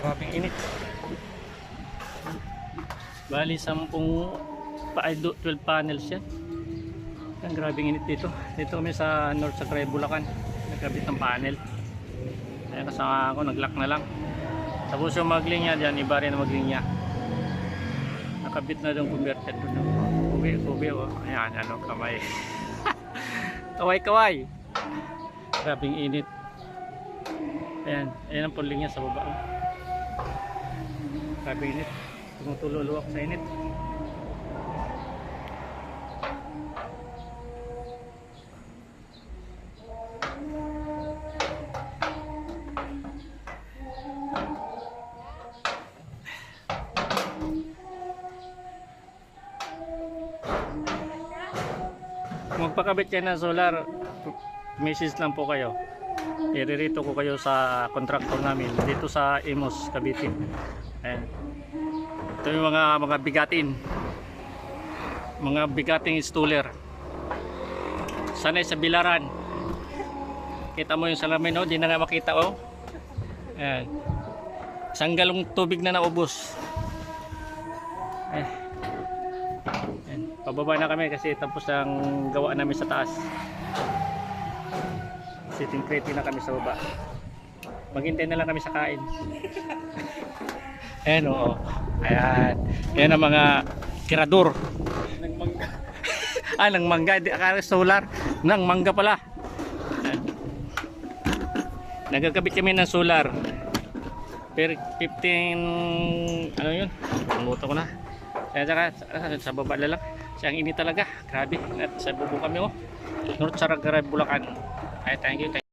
Grabing init. Bali 10 12 panels yan. Ang grabing init dito. Dito kami sa North Sacramento, Bulacan. Nagkabit ng panel. Kaya kasama ako, nag-lock na lang. Tapos yung maglinya dyan, iba rin ang maglinya. Nakabit na doon, converted doon. Kubi, oh. Ayan, ano, kamay. Kaway. Grabing init. Ayan ang puling niya sa baba. Oh. Grabing init. Tumutulo ako sa init. Magpakabit kayo ng solar, message lang po kayo. Iririto ko kayo sa contractor namin dito sa Imus, Cavite. Ayan. Ito yung mga bigating installer. Sanay sa bilaran. Kita mo yung salamin, oh, di na nga makita, oh. Ayan. Isang galong tubig na naubos. Pababa na kami kasi tapos ang gawa namin sa taas. Sitting pretty na kami sa baba. Maghintay na lang kami sa kain. Ayan, oo. Ayan. Ayan ang mga tirador. Nang mangga. Nang mangga. Akala solar. Nang mangga pala. Ayan. Nagkakabit kami ng solar. Per 15... Ano yun? Pangbuto ko na. Kaya sa baba na lang. Ang init talaga, grabe. At sa bubo kami, oh. North Sacramento, Bulacan. Ay, thank you.